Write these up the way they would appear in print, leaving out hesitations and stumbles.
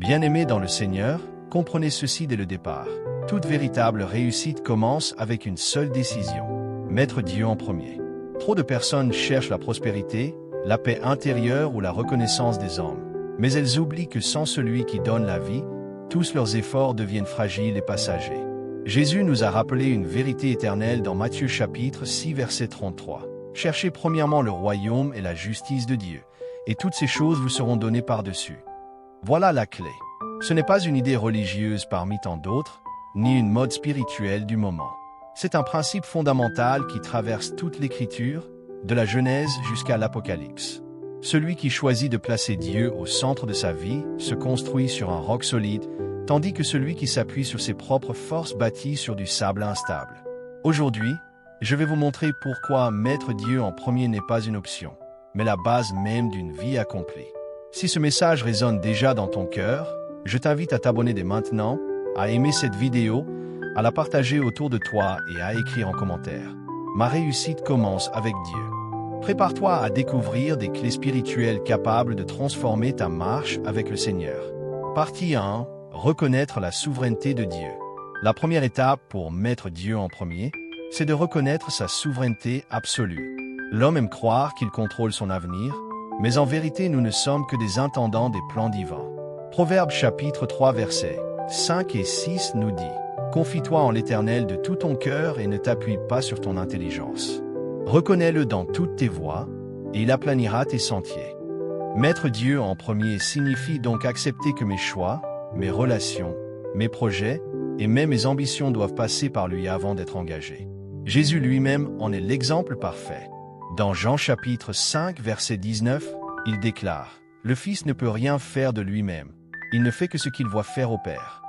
Bien-aimés dans le Seigneur, comprenez ceci dès le départ. Toute véritable réussite commence avec une seule décision. Mettre Dieu en premier. Trop de personnes cherchent la prospérité, la paix intérieure ou la reconnaissance des hommes. Mais elles oublient que sans celui qui donne la vie, tous leurs efforts deviennent fragiles et passagers. Jésus nous a rappelé une vérité éternelle dans Matthieu chapitre 6 verset 33. Cherchez premièrement le royaume et la justice de Dieu, et toutes ces choses vous seront données par-dessus. Voilà la clé. Ce n'est pas une idée religieuse parmi tant d'autres, ni une mode spirituelle du moment. C'est un principe fondamental qui traverse toute l'Écriture, de la Genèse jusqu'à l'Apocalypse. Celui qui choisit de placer Dieu au centre de sa vie se construit sur un roc solide, tandis que celui qui s'appuie sur ses propres forces bâtit sur du sable instable. Aujourd'hui, je vais vous montrer pourquoi mettre Dieu en premier n'est pas une option, mais la base même d'une vie accomplie. Si ce message résonne déjà dans ton cœur, je t'invite à t'abonner dès maintenant, à aimer cette vidéo, à la partager autour de toi et à écrire en commentaire. Ma réussite commence avec Dieu. Prépare-toi à découvrir des clés spirituelles capables de transformer ta marche avec le Seigneur. Partie 1. Reconnaître la souveraineté de Dieu. La première étape pour mettre Dieu en premier, c'est de reconnaître sa souveraineté absolue. L'homme aime croire qu'il contrôle son avenir, mais en vérité nous ne sommes que des intendants des plans divins. Proverbes chapitre 3 versets 5 et 6 nous dit « Confie-toi en l'Éternel de tout ton cœur et ne t'appuie pas sur ton intelligence. Reconnais-le dans toutes tes voies, et il aplanira tes sentiers. » Mettre Dieu en premier signifie donc accepter que mes choix, mes relations, mes projets et même mes ambitions doivent passer par lui avant d'être engagés. Jésus lui-même en est l'exemple parfait. Dans Jean chapitre 5 verset 19, il déclare « Le Fils ne peut rien faire de lui-même, il ne fait que ce qu'il voit faire au Père. »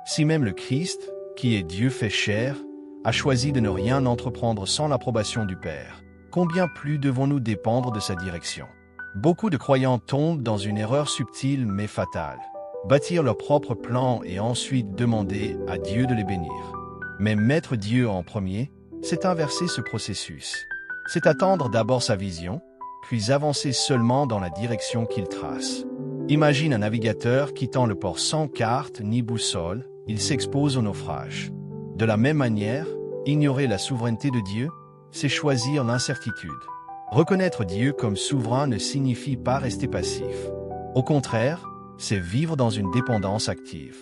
Si même le Christ, qui est Dieu fait chair, a choisi de ne rien entreprendre sans l'approbation du Père, combien plus devons-nous dépendre de sa direction? Beaucoup de croyants tombent dans une erreur subtile mais fatale. Bâtir leur propre plan et ensuite demander à Dieu de les bénir. Mais mettre Dieu en premier, c'est inverser ce processus. C'est attendre d'abord sa vision, puis avancer seulement dans la direction qu'il trace. Imagine un navigateur quittant le port sans carte ni boussole, il s'expose au naufrage. De la même manière, ignorer la souveraineté de Dieu, c'est choisir l'incertitude. Reconnaître Dieu comme souverain ne signifie pas rester passif. Au contraire, c'est vivre dans une dépendance active.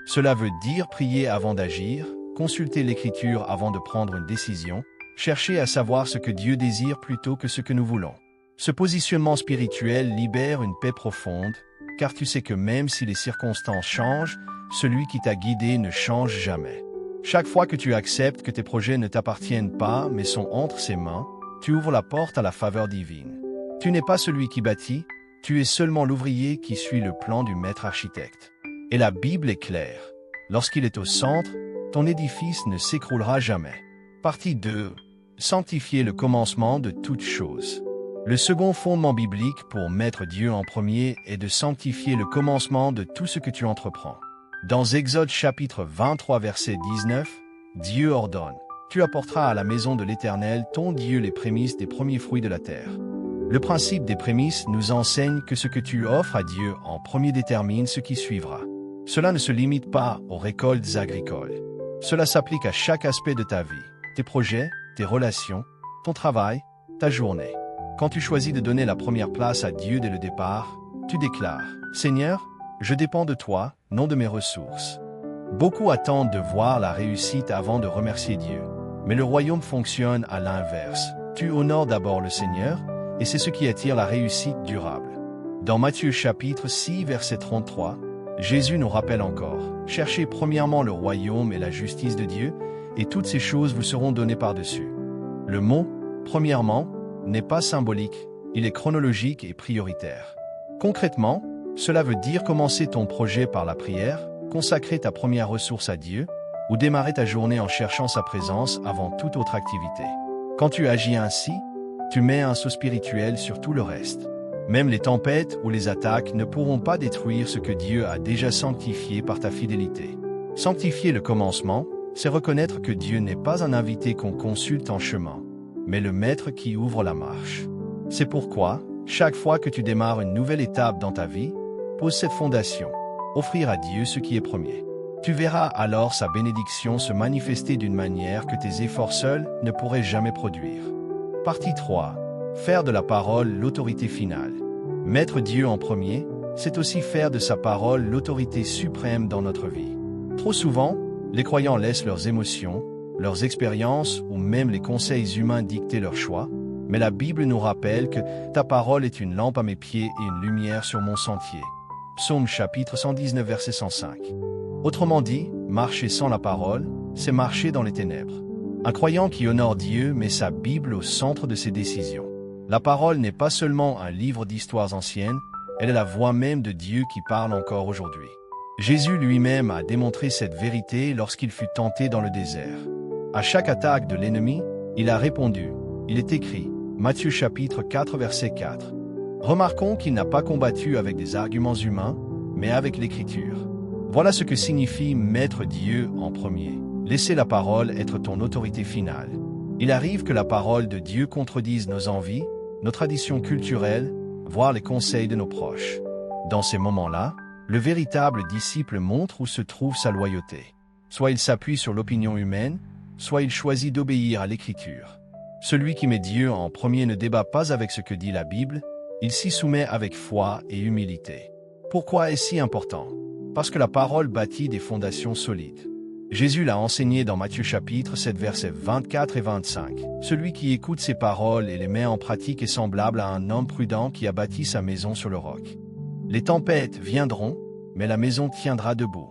Cela veut dire prier avant d'agir, consulter l'Écriture avant de prendre une décision, chercher à savoir ce que Dieu désire plutôt que ce que nous voulons. Ce positionnement spirituel libère une paix profonde, car tu sais que même si les circonstances changent, celui qui t'a guidé ne change jamais. Chaque fois que tu acceptes que tes projets ne t'appartiennent pas mais sont entre ses mains, tu ouvres la porte à la faveur divine. Tu n'es pas celui qui bâtit, tu es seulement l'ouvrier qui suit le plan du maître architecte. Et la Bible est claire. Lorsqu'il est au centre, ton édifice ne s'écroulera jamais. Partie 2. Sanctifier le commencement de toutes choses. Le second fondement biblique pour mettre Dieu en premier est de sanctifier le commencement de tout ce que tu entreprends. Dans Exode chapitre 23 verset 19, Dieu ordonne « Tu apporteras à la maison de l'Éternel ton Dieu les prémices des premiers fruits de la terre. » Le principe des prémices nous enseigne que ce que tu offres à Dieu en premier détermine ce qui suivra. Cela ne se limite pas aux récoltes agricoles. Cela s'applique à chaque aspect de ta vie, tes projets, tes relations, ton travail, ta journée. Quand tu choisis de donner la première place à Dieu dès le départ, tu déclares « Seigneur, je dépends de toi, non de mes ressources. » Beaucoup attendent de voir la réussite avant de remercier Dieu. Mais le royaume fonctionne à l'inverse. Tu honores d'abord le Seigneur, et c'est ce qui attire la réussite durable. Dans Matthieu chapitre 6 verset 33, Jésus nous rappelle encore « Cherchez premièrement le royaume et la justice de Dieu, et toutes ces choses vous seront données par-dessus. » Le mot « premièrement » n'est pas symbolique, il est chronologique et prioritaire. Concrètement, cela veut dire commencer ton projet par la prière, consacrer ta première ressource à Dieu, ou démarrer ta journée en cherchant sa présence avant toute autre activité. Quand tu agis ainsi, tu mets un sceau spirituel sur tout le reste. Même les tempêtes ou les attaques ne pourront pas détruire ce que Dieu a déjà sanctifié par ta fidélité. Sanctifier le commencement, c'est reconnaître que Dieu n'est pas un invité qu'on consulte en chemin, mais le maître qui ouvre la marche. C'est pourquoi, chaque fois que tu démarres une nouvelle étape dans ta vie, pose cette fondation. offrir à Dieu ce qui est premier. Tu verras alors sa bénédiction se manifester d'une manière que tes efforts seuls ne pourraient jamais produire. Partie 3. Faire de la parole l'autorité finale. Mettre Dieu en premier, c'est aussi faire de sa parole l'autorité suprême dans notre vie. Trop souvent, les croyants laissent leurs émotions, leurs expériences ou même les conseils humains dicter leurs choix, mais la Bible nous rappelle que « ta parole est une lampe à mes pieds et une lumière sur mon sentier ». Psaume chapitre 119 verset 105. Autrement dit, marcher sans la parole, c'est marcher dans les ténèbres. Un croyant qui honore Dieu met sa Bible au centre de ses décisions. La parole n'est pas seulement un livre d'histoires anciennes, elle est la voix même de Dieu qui parle encore aujourd'hui. Jésus lui-même a démontré cette vérité lorsqu'il fut tenté dans le désert. À chaque attaque de l'ennemi, il a répondu. Il est écrit, Matthieu chapitre 4 verset 4. Remarquons qu'il n'a pas combattu avec des arguments humains, mais avec l'Écriture. Voilà ce que signifie mettre Dieu en premier. Laisser la parole être ton autorité finale. Il arrive que la parole de Dieu contredise nos envies, nos traditions culturelles, voire les conseils de nos proches. Dans ces moments-là, le véritable disciple montre où se trouve sa loyauté. Soit il s'appuie sur l'opinion humaine, soit il choisit d'obéir à l'Écriture. Celui qui met Dieu en premier ne débat pas avec ce que dit la Bible, il s'y soumet avec foi et humilité. Pourquoi est-ce si important? Parce que la parole bâtit des fondations solides. Jésus l'a enseigné dans Matthieu chapitre 7 versets 24 et 25. Celui qui écoute ces paroles et les met en pratique est semblable à un homme prudent qui a bâti sa maison sur le roc. Les tempêtes viendront, mais la maison tiendra debout.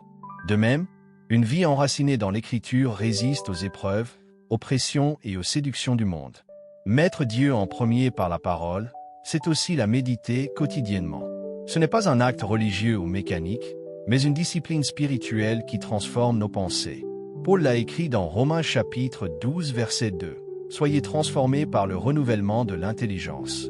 De même, une vie enracinée dans l'Écriture résiste aux épreuves, aux pressions et aux séductions du monde. Mettre Dieu en premier par la parole, c'est aussi la méditer quotidiennement. Ce n'est pas un acte religieux ou mécanique, mais une discipline spirituelle qui transforme nos pensées. Paul l'a écrit dans Romains chapitre 12 verset 2. Soyez transformés par le renouvellement de l'intelligence.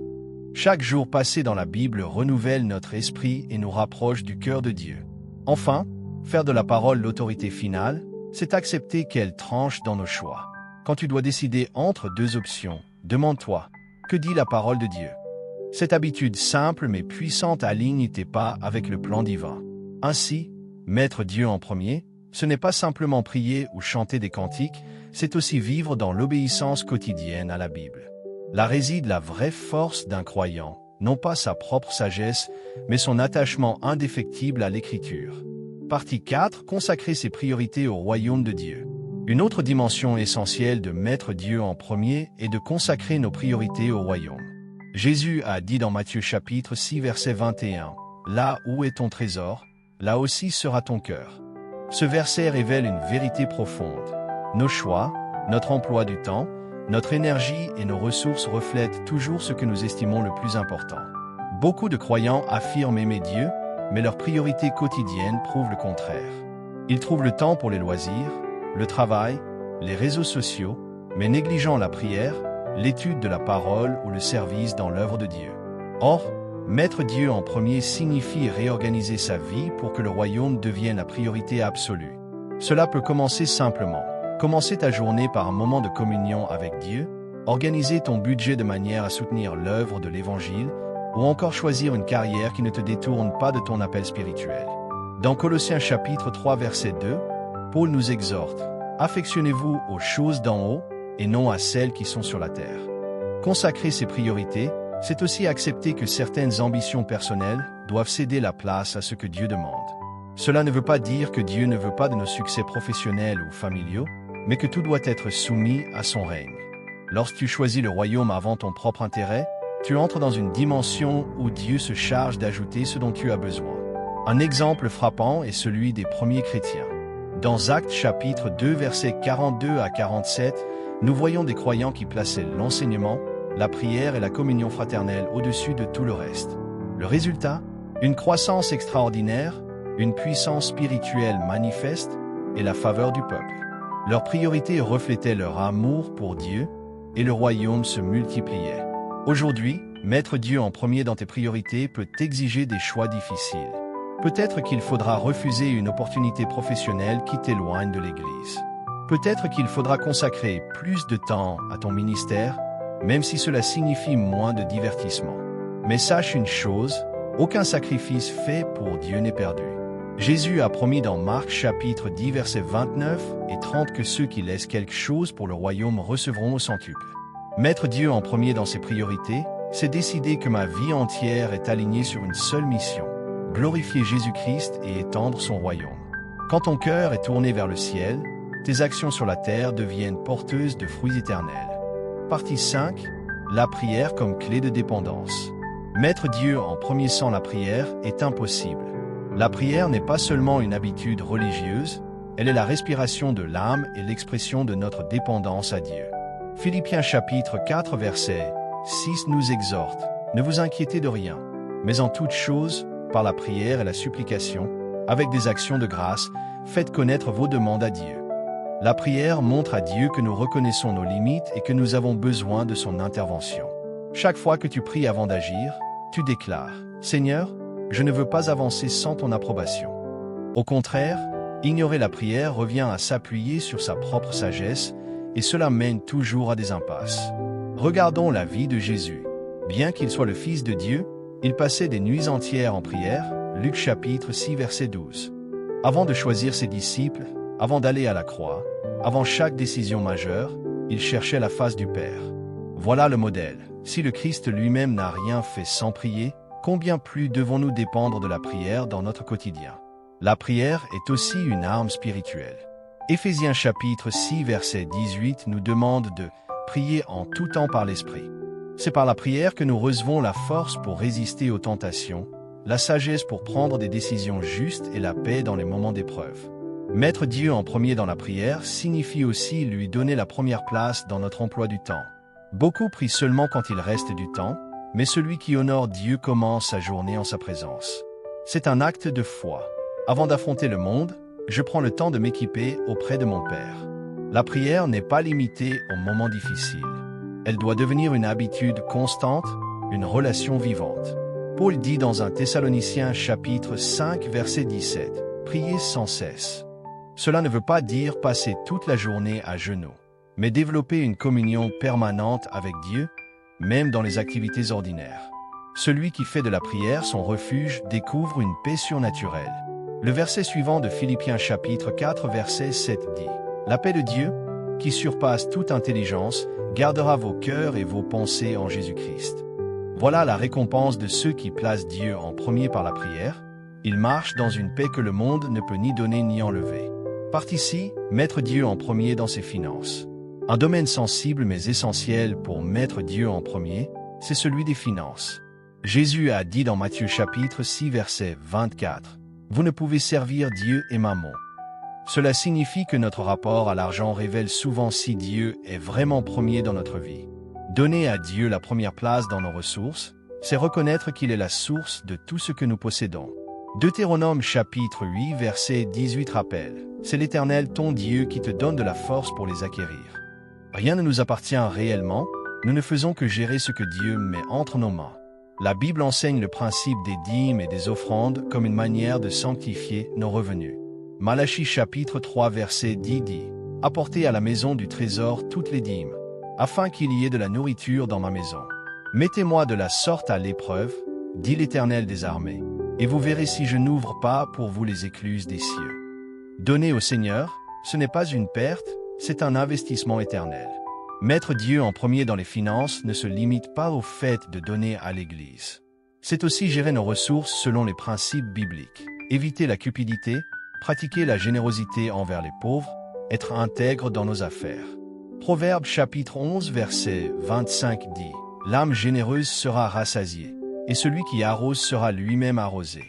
Chaque jour passé dans la Bible renouvelle notre esprit et nous rapproche du cœur de Dieu. Enfin, faire de la parole l'autorité finale, c'est accepter qu'elle tranche dans nos choix. Quand tu dois décider entre deux options, demande-toi, que dit la parole de Dieu? Cette habitude simple mais puissante aligne tes pas avec le plan divin. Ainsi, mettre Dieu en premier, ce n'est pas simplement prier ou chanter des cantiques, c'est aussi vivre dans l'obéissance quotidienne à la Bible. Là réside la vraie force d'un croyant, non pas sa propre sagesse, mais son attachement indéfectible à l'Écriture. Partie 4. Consacrer ses priorités au royaume de Dieu. Une autre dimension essentielle de mettre Dieu en premier est de consacrer nos priorités au royaume. Jésus a dit dans Matthieu chapitre 6 verset 21, « Là où est ton trésor, là aussi sera ton cœur. » Ce verset révèle une vérité profonde. Nos choix, notre emploi du temps, notre énergie et nos ressources reflètent toujours ce que nous estimons le plus important. Beaucoup de croyants affirment aimer Dieu, mais leurs priorités quotidiennes prouvent le contraire. Ils trouvent le temps pour les loisirs, le travail, les réseaux sociaux, mais négligeant la prière, l'étude de la parole ou le service dans l'œuvre de Dieu. Or, mettre Dieu en premier signifie réorganiser sa vie pour que le royaume devienne la priorité absolue. Cela peut commencer simplement. Commencer ta journée par un moment de communion avec Dieu, organiser ton budget de manière à soutenir l'œuvre de l'Évangile, ou encore choisir une carrière qui ne te détourne pas de ton appel spirituel. Dans Colossiens chapitre 3 verset 2, Paul nous exhorte « Affectionnez-vous aux choses d'en haut et non à celles qui sont sur la terre ». Consacrer ses priorités, c'est aussi accepter que certaines ambitions personnelles doivent céder la place à ce que Dieu demande. Cela ne veut pas dire que Dieu ne veut pas de nos succès professionnels ou familiaux, mais que tout doit être soumis à son règne. Lorsque tu choisis le royaume avant ton propre intérêt, tu entres dans une dimension où Dieu se charge d'ajouter ce dont tu as besoin. Un exemple frappant est celui des premiers chrétiens. Dans Actes chapitre 2 versets 42 à 47, nous voyons des croyants qui plaçaient l'enseignement, la prière et la communion fraternelle au-dessus de tout le reste. Le résultat, une croissance extraordinaire, une puissance spirituelle manifeste et la faveur du peuple. Leurs priorités reflétaient leur amour pour Dieu et le royaume se multipliait. Aujourd'hui, mettre Dieu en premier dans tes priorités peut t'exiger des choix difficiles. Peut-être qu'il faudra refuser une opportunité professionnelle qui t'éloigne de l'Église. Peut-être qu'il faudra consacrer plus de temps à ton ministère, même si cela signifie moins de divertissement. Mais sache une chose, aucun sacrifice fait pour Dieu n'est perdu. Jésus a promis dans Marc chapitre 10 versets 29 et 30 que ceux qui laissent quelque chose pour le royaume recevront au centuple. Mettre Dieu en premier dans ses priorités, c'est décider que ma vie entière est alignée sur une seule mission, glorifier Jésus-Christ et étendre son royaume. Quand ton cœur est tourné vers le ciel, tes actions sur la terre deviennent porteuses de fruits éternels. Partie 5. La prière comme clé de dépendance. Mettre Dieu en premier sans la prière est impossible. La prière n'est pas seulement une habitude religieuse, elle est la respiration de l'âme et l'expression de notre dépendance à Dieu. Philippiens chapitre 4 verset 6 nous exhorte, « Ne vous inquiétez de rien, mais en toute chose, par la prière et la supplication, avec des actions de grâce, faites connaître vos demandes à Dieu. » La prière montre à Dieu que nous reconnaissons nos limites et que nous avons besoin de son intervention. Chaque fois que tu pries avant d'agir, tu déclares, « Seigneur, je ne veux pas avancer sans ton approbation. » Au contraire, ignorer la prière revient à s'appuyer sur sa propre sagesse et cela mène toujours à des impasses. Regardons la vie de Jésus. Bien qu'il soit le Fils de Dieu, il passait des nuits entières en prière, Luc chapitre 6 verset 12. Avant de choisir ses disciples, avant d'aller à la croix, avant chaque décision majeure, il cherchait la face du Père. Voilà le modèle. Si le Christ lui-même n'a rien fait sans prier, combien plus devons-nous dépendre de la prière dans notre quotidien? La prière est aussi une arme spirituelle. Éphésiens chapitre 6 verset 18 nous demande de prier en tout temps par l'Esprit. C'est par la prière que nous recevons la force pour résister aux tentations, la sagesse pour prendre des décisions justes et la paix dans les moments d'épreuve. Mettre Dieu en premier dans la prière signifie aussi lui donner la première place dans notre emploi du temps. Beaucoup prient seulement quand il reste du temps, mais celui qui honore Dieu commence sa journée en sa présence. C'est un acte de foi. Avant d'affronter le monde, je prends le temps de m'équiper auprès de mon Père. La prière n'est pas limitée aux moments difficiles. Elle doit devenir une habitude constante, une relation vivante. Paul dit dans 1 Thessaloniciens chapitre 5 verset 17, « Priez sans cesse ». Cela ne veut pas dire passer toute la journée à genoux, mais développer une communion permanente avec Dieu, même dans les activités ordinaires. Celui qui fait de la prière son refuge découvre une paix surnaturelle. Le verset suivant de Philippiens chapitre 4 verset 7 dit, « La paix de Dieu, qui surpasse toute intelligence, gardera vos cœurs et vos pensées en Jésus-Christ. » Voilà la récompense de ceux qui placent Dieu en premier par la prière. Ils marchent dans une paix que le monde ne peut ni donner ni enlever. Partie ci, mettre Dieu en premier dans ses finances. Un domaine sensible mais essentiel pour mettre Dieu en premier, c'est celui des finances. Jésus a dit dans Matthieu chapitre 6 verset 24, « Vous ne pouvez servir Dieu et Mammon. » Cela signifie que notre rapport à l'argent révèle souvent si Dieu est vraiment premier dans notre vie. Donner à Dieu la première place dans nos ressources, c'est reconnaître qu'il est la source de tout ce que nous possédons. Deutéronome chapitre 8 verset 18 rappelle, « C'est l'Éternel ton Dieu qui te donne de la force pour les acquérir. » Rien ne nous appartient réellement, nous ne faisons que gérer ce que Dieu met entre nos mains. La Bible enseigne le principe des dîmes et des offrandes comme une manière de sanctifier nos revenus. Malachie chapitre 3 verset 10 dit, « Apportez à la maison du trésor toutes les dîmes, afin qu'il y ait de la nourriture dans ma maison. Mettez-moi de la sorte à l'épreuve, dit l'Éternel des armées, et vous verrez si je n'ouvre pas pour vous les écluses des cieux. » Donner au Seigneur, ce n'est pas une perte, c'est un investissement éternel. Mettre Dieu en premier dans les finances ne se limite pas au fait de donner à l'Église. C'est aussi gérer nos ressources selon les principes bibliques. Éviter la cupidité, pratiquer la générosité envers les pauvres, être intègre dans nos affaires. Proverbe chapitre 11 verset 25 dit, « L'âme généreuse sera rassasiée, et celui qui arrose sera lui-même arrosé. »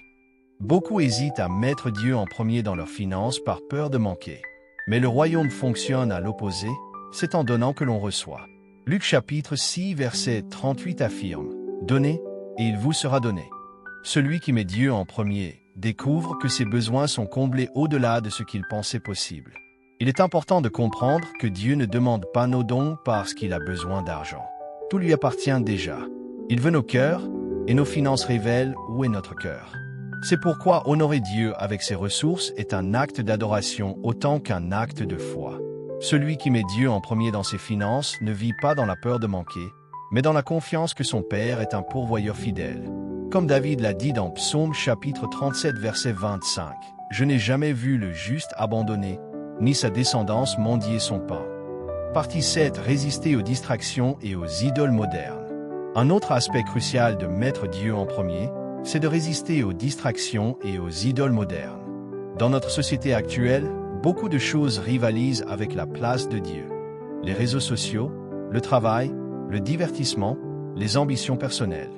Beaucoup hésitent à mettre Dieu en premier dans leurs finances par peur de manquer. Mais le royaume fonctionne à l'opposé, c'est en donnant que l'on reçoit. Luc chapitre 6 verset 38 affirme, « Donnez, et il vous sera donné. » Celui qui met Dieu en premier découvre que ses besoins sont comblés au-delà de ce qu'il pensait possible. Il est important de comprendre que Dieu ne demande pas nos dons parce qu'il a besoin d'argent. Tout lui appartient déjà. Il veut nos cœurs, et nos finances révèlent où est notre cœur. C'est pourquoi honorer Dieu avec ses ressources est un acte d'adoration autant qu'un acte de foi. Celui qui met Dieu en premier dans ses finances ne vit pas dans la peur de manquer, mais dans la confiance que son Père est un pourvoyeur fidèle. Comme David l'a dit dans Psaume chapitre 37 verset 25, Je n'ai jamais vu le juste abandonné, ni sa descendance mendier son pain. Partie 7. Résister aux distractions et aux idoles modernes. Un autre aspect crucial de mettre Dieu en premier, c'est de résister aux distractions et aux idoles modernes. Dans notre société actuelle, beaucoup de choses rivalisent avec la place de Dieu. Les réseaux sociaux, le travail, le divertissement, les ambitions personnelles.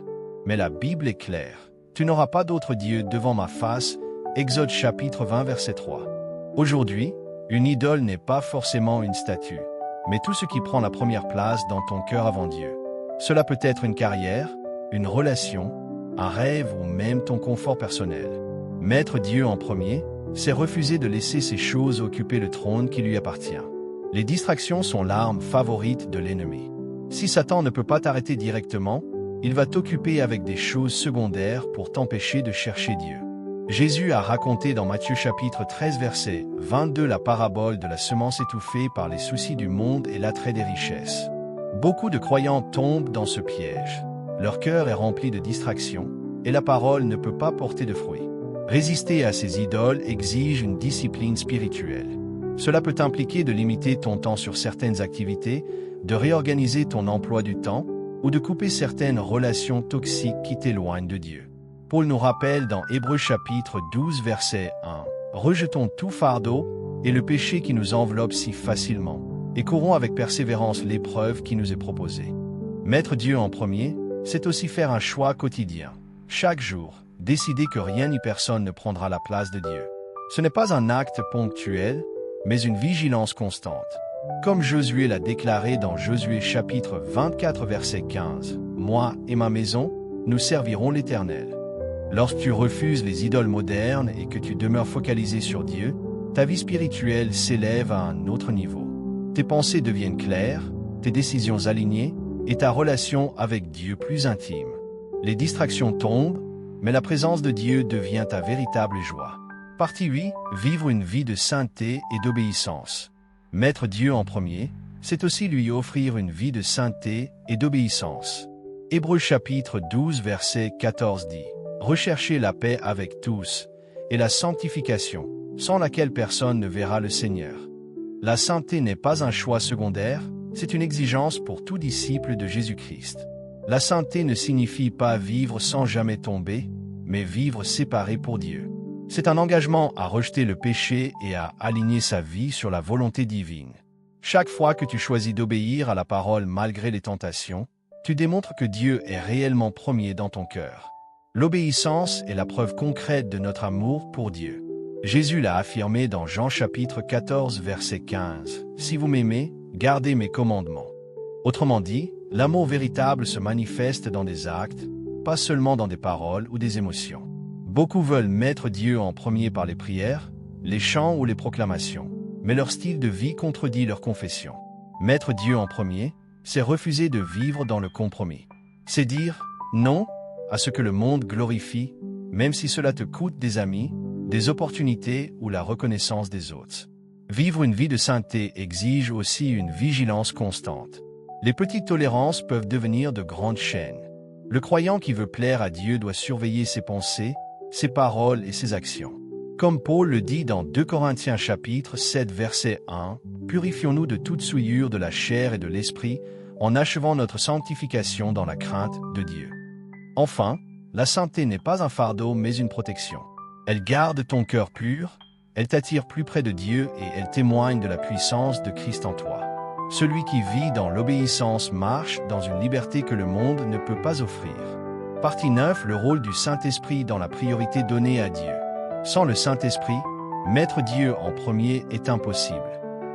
Mais la Bible est claire. Tu n'auras pas d'autre Dieu devant ma face. Exode chapitre 20 verset 3. Aujourd'hui, une idole n'est pas forcément une statue, mais tout ce qui prend la première place dans ton cœur avant Dieu. Cela peut être une carrière, une relation, un rêve ou même ton confort personnel. Mettre Dieu en premier, c'est refuser de laisser ces choses occuper le trône qui lui appartient. Les distractions sont l'arme favorite de l'ennemi. Si Satan ne peut pas t'arrêter directement, il va t'occuper avec des choses secondaires pour t'empêcher de chercher Dieu. Jésus a raconté dans Matthieu chapitre 13 verset 22 la parabole de la semence étouffée par les soucis du monde et l'attrait des richesses. Beaucoup de croyants tombent dans ce piège. Leur cœur est rempli de distractions et la parole ne peut pas porter de fruits. Résister à ces idoles exige une discipline spirituelle. Cela peut impliquer de limiter ton temps sur certaines activités, de réorganiser ton emploi du temps ou de couper certaines relations toxiques qui t'éloignent de Dieu. Paul nous rappelle dans Hébreux chapitre 12 verset 1 « Rejetons tout fardeau et le péché qui nous enveloppe si facilement, et courons avec persévérance l'épreuve qui nous est proposée. » Mettre Dieu en premier, c'est aussi faire un choix quotidien. Chaque jour, décider que rien ni personne ne prendra la place de Dieu. Ce n'est pas un acte ponctuel, mais une vigilance constante. Comme Josué l'a déclaré dans Josué chapitre 24 verset 15, « Moi et ma maison, nous servirons l'Éternel. » Lorsque tu refuses les idoles modernes et que tu demeures focalisé sur Dieu, ta vie spirituelle s'élève à un autre niveau. Tes pensées deviennent claires, tes décisions alignées et ta relation avec Dieu plus intime. Les distractions tombent, mais la présence de Dieu devient ta véritable joie. Partie 8. Vivre une vie de sainteté et d'obéissance. Mettre Dieu en premier, c'est aussi lui offrir une vie de sainteté et d'obéissance. Hébreux chapitre 12 verset 14 dit « Recherchez la paix avec tous et la sanctification, sans laquelle personne ne verra le Seigneur. » La sainteté n'est pas un choix secondaire, c'est une exigence pour tout disciple de Jésus-Christ. La sainteté ne signifie pas vivre sans jamais tomber, mais vivre séparé pour Dieu. C'est un engagement à rejeter le péché et à aligner sa vie sur la volonté divine. Chaque fois que tu choisis d'obéir à la parole malgré les tentations, tu démontres que Dieu est réellement premier dans ton cœur. L'obéissance est la preuve concrète de notre amour pour Dieu. Jésus l'a affirmé dans Jean chapitre 14 verset 15 « Si vous m'aimez, gardez mes commandements. » Autrement dit, l'amour véritable se manifeste dans des actes, pas seulement dans des paroles ou des émotions. Beaucoup veulent mettre Dieu en premier par les prières, les chants ou les proclamations, mais leur style de vie contredit leur confession. Mettre Dieu en premier, c'est refuser de vivre dans le compromis. C'est dire non à ce que le monde glorifie, même si cela te coûte des amis, des opportunités ou la reconnaissance des autres. Vivre une vie de sainteté exige aussi une vigilance constante. Les petites tolérances peuvent devenir de grandes chaînes. Le croyant qui veut plaire à Dieu doit surveiller ses pensées, ses paroles et ses actions. Comme Paul le dit dans 2 Corinthiens chapitre 7 verset 1, « Purifions-nous de toute souillure de la chair et de l'esprit, en achevant notre sanctification dans la crainte de Dieu. » Enfin, la sainteté n'est pas un fardeau mais une protection. Elle garde ton cœur pur, elle t'attire plus près de Dieu et elle témoigne de la puissance de Christ en toi. Celui qui vit dans l'obéissance marche dans une liberté que le monde ne peut pas offrir. Partie 9. Le rôle du Saint-Esprit dans la priorité donnée à Dieu. Sans le Saint-Esprit, mettre Dieu en premier est impossible.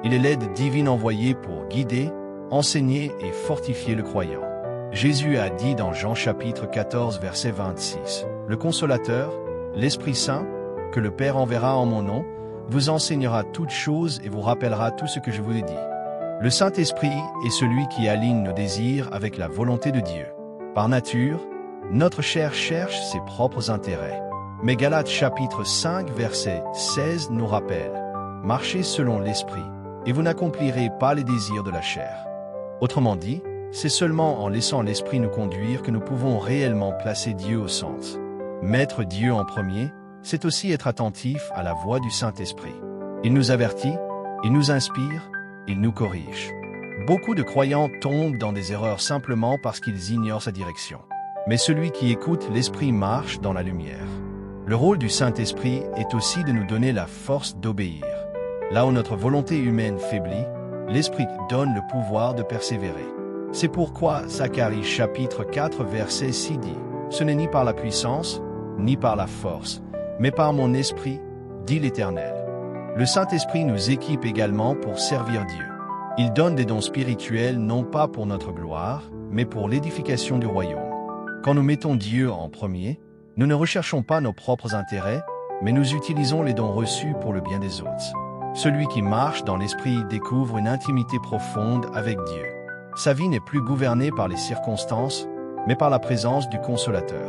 Il est l'aide divine envoyée pour guider, enseigner et fortifier le croyant. Jésus a dit dans Jean chapitre 14 verset 26, « Le Consolateur, l'Esprit Saint, que le Père enverra en mon nom, vous enseignera toutes choses et vous rappellera tout ce que je vous ai dit. » Le Saint-Esprit est celui qui aligne nos désirs avec la volonté de Dieu. Par nature, notre chair cherche ses propres intérêts. Mais Galates chapitre 5 verset 16 nous rappelle « Marchez selon l'Esprit, et vous n'accomplirez pas les désirs de la chair. » Autrement dit, c'est seulement en laissant l'Esprit nous conduire que nous pouvons réellement placer Dieu au centre. Mettre Dieu en premier, c'est aussi être attentif à la voix du Saint-Esprit. Il nous avertit, il nous inspire, il nous corrige. Beaucoup de croyants tombent dans des erreurs simplement parce qu'ils ignorent sa direction. Mais celui qui écoute l'Esprit marche dans la lumière. Le rôle du Saint-Esprit est aussi de nous donner la force d'obéir. Là où notre volonté humaine faiblit, l'Esprit donne le pouvoir de persévérer. C'est pourquoi Zacharie chapitre 4 verset 6 dit « Ce n'est ni par la puissance, ni par la force, mais par mon esprit, dit l'Éternel. » Le Saint-Esprit nous équipe également pour servir Dieu. Il donne des dons spirituels non pas pour notre gloire, mais pour l'édification du royaume. Quand nous mettons Dieu en premier, nous ne recherchons pas nos propres intérêts, mais nous utilisons les dons reçus pour le bien des autres. Celui qui marche dans l'Esprit découvre une intimité profonde avec Dieu. Sa vie n'est plus gouvernée par les circonstances, mais par la présence du Consolateur.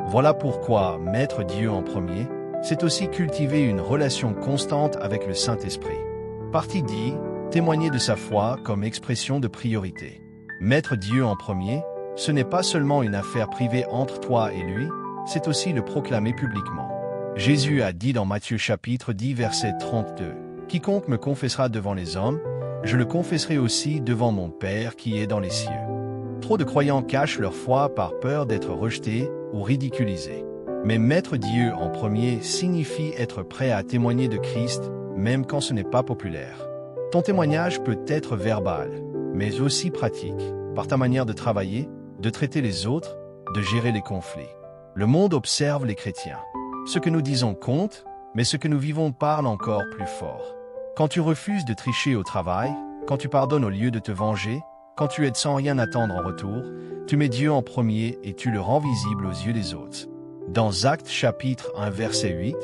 Voilà pourquoi mettre Dieu en premier, c'est aussi cultiver une relation constante avec le Saint-Esprit. Partie dit, témoigner de sa foi comme expression de priorité. Mettre Dieu en premier, ce n'est pas seulement une affaire privée entre toi et lui, c'est aussi le proclamer publiquement. Jésus a dit dans Matthieu chapitre 10 verset 32, « Quiconque me confessera devant les hommes, je le confesserai aussi devant mon Père qui est dans les cieux. » Trop de croyants cachent leur foi par peur d'être rejetés ou ridiculisés. Mais mettre Dieu en premier signifie être prêt à témoigner de Christ, même quand ce n'est pas populaire. Ton témoignage peut être verbal, mais aussi pratique, par ta manière de travailler, de traiter les autres, de gérer les conflits. Le monde observe les chrétiens. Ce que nous disons compte, mais ce que nous vivons parle encore plus fort. Quand tu refuses de tricher au travail, quand tu pardonnes au lieu de te venger, quand tu aides sans rien attendre en retour, tu mets Dieu en premier et tu le rends visible aux yeux des autres. Dans Actes chapitre 1 verset 8,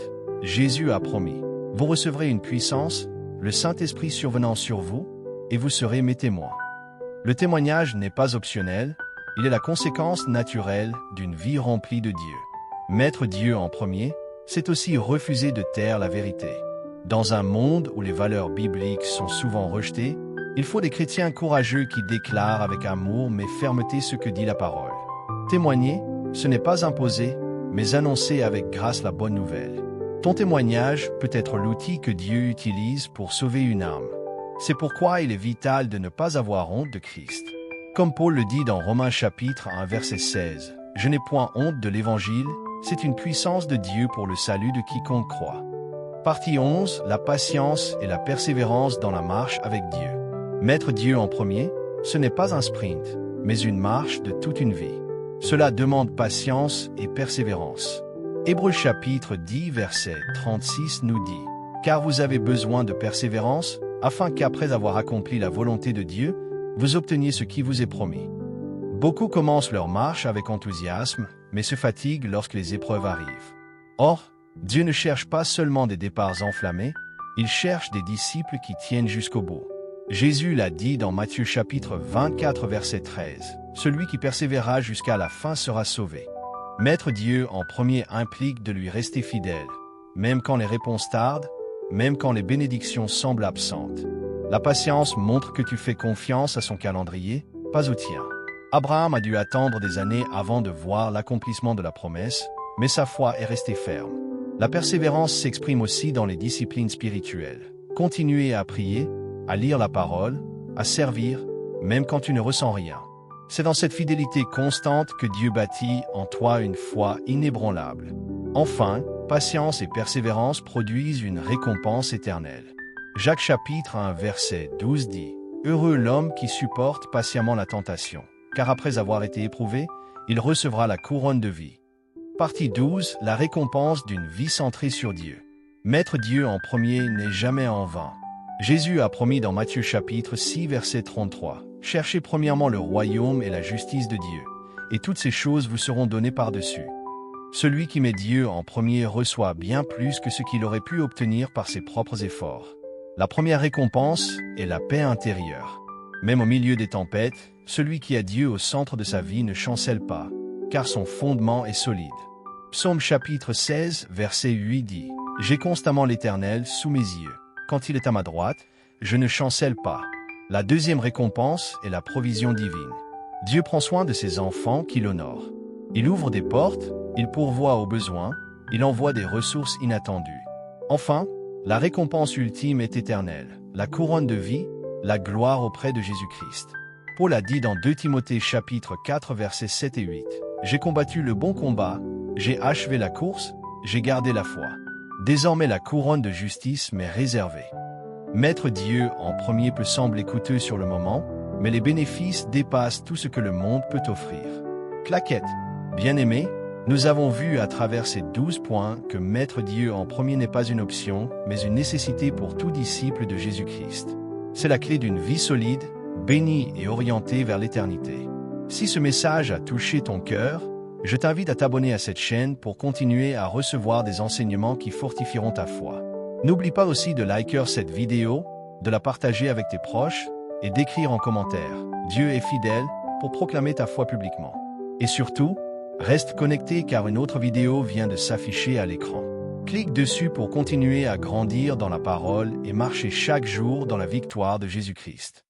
Jésus a promis « Vous recevrez une puissance, le Saint-Esprit survenant sur vous, et vous serez mes témoins. » Le témoignage n'est pas optionnel, il est la conséquence naturelle d'une vie remplie de Dieu. Mettre Dieu en premier, c'est aussi refuser de taire la vérité. Dans un monde où les valeurs bibliques sont souvent rejetées, il faut des chrétiens courageux qui déclarent avec amour mais fermeté ce que dit la parole. Témoigner, ce n'est pas imposer, mais annoncer avec grâce la bonne nouvelle. Ton témoignage peut être l'outil que Dieu utilise pour sauver une âme. C'est pourquoi il est vital de ne pas avoir honte de Christ. Comme Paul le dit dans Romains chapitre 1 verset 16, « Je n'ai point honte de l'Évangile, c'est une puissance de Dieu pour le salut de quiconque croit. » Partie 11, la patience et la persévérance dans la marche avec Dieu. Mettre Dieu en premier, ce n'est pas un sprint, mais une marche de toute une vie. Cela demande patience et persévérance. Hébreux chapitre 10 verset 36 nous dit « Car vous avez besoin de persévérance, afin qu'après avoir accompli la volonté de Dieu, vous obteniez ce qui vous est promis. » Beaucoup commencent leur marche avec enthousiasme, mais se fatiguent lorsque les épreuves arrivent. Or, Dieu ne cherche pas seulement des départs enflammés, il cherche des disciples qui tiennent jusqu'au bout. Jésus l'a dit dans Matthieu chapitre 24 verset 13, « Celui qui persévérera jusqu'à la fin sera sauvé. » Mettre Dieu en premier implique de lui rester fidèle, même quand les réponses tardent, même quand les bénédictions semblent absentes. La patience montre que tu fais confiance à son calendrier, pas au tien. Abraham a dû attendre des années avant de voir l'accomplissement de la promesse, mais sa foi est restée ferme. La persévérance s'exprime aussi dans les disciplines spirituelles. Continuer à prier, à lire la parole, à servir, même quand tu ne ressens rien. C'est dans cette fidélité constante que Dieu bâtit en toi une foi inébranlable. Enfin, patience et persévérance produisent une récompense éternelle. Jacques chapitre 1 verset 12 dit « Heureux l'homme qui supporte patiemment la tentation, car après avoir été éprouvé, il recevra la couronne de vie. » Partie 12, la récompense d'une vie centrée sur Dieu. Mettre Dieu en premier n'est jamais en vain. Jésus a promis dans Matthieu chapitre 6 verset 33 « Cherchez premièrement le royaume et la justice de Dieu, et toutes ces choses vous seront données par-dessus. » Celui qui met Dieu en premier reçoit bien plus que ce qu'il aurait pu obtenir par ses propres efforts. La première récompense est la paix intérieure. Même au milieu des tempêtes, celui qui a Dieu au centre de sa vie ne chancelle pas, car son fondement est solide. Psaume chapitre 16 verset 8 dit « J'ai constamment l'Éternel sous mes yeux. Quand il est à ma droite, je ne chancelle pas. » La deuxième récompense est la provision divine. Dieu prend soin de ses enfants qui l'honorent. Il ouvre des portes, il pourvoit aux besoins, il envoie des ressources inattendues. Enfin, la récompense ultime est éternelle, la couronne de vie, la gloire auprès de Jésus-Christ. Paul a dit dans 2 Timothée chapitre 4 versets 7 et 8, « J'ai combattu le bon combat, j'ai achevé la course, j'ai gardé la foi. Désormais la couronne de justice m'est réservée. » Mettre Dieu en premier peut sembler coûteux sur le moment, mais les bénéfices dépassent tout ce que le monde peut offrir. Claquette. Bien-aimés, nous avons vu à travers ces 12 points que mettre Dieu en premier n'est pas une option, mais une nécessité pour tout disciple de Jésus-Christ. C'est la clé d'une vie solide, bénie et orientée vers l'éternité. Si ce message a touché ton cœur, je t'invite à t'abonner à cette chaîne pour continuer à recevoir des enseignements qui fortifieront ta foi. N'oublie pas aussi de liker cette vidéo, de la partager avec tes proches et d'écrire en commentaire « Dieu est fidèle » pour proclamer ta foi publiquement. Et surtout, reste connecté car une autre vidéo vient de s'afficher à l'écran. Clique dessus pour continuer à grandir dans la parole et marcher chaque jour dans la victoire de Jésus-Christ.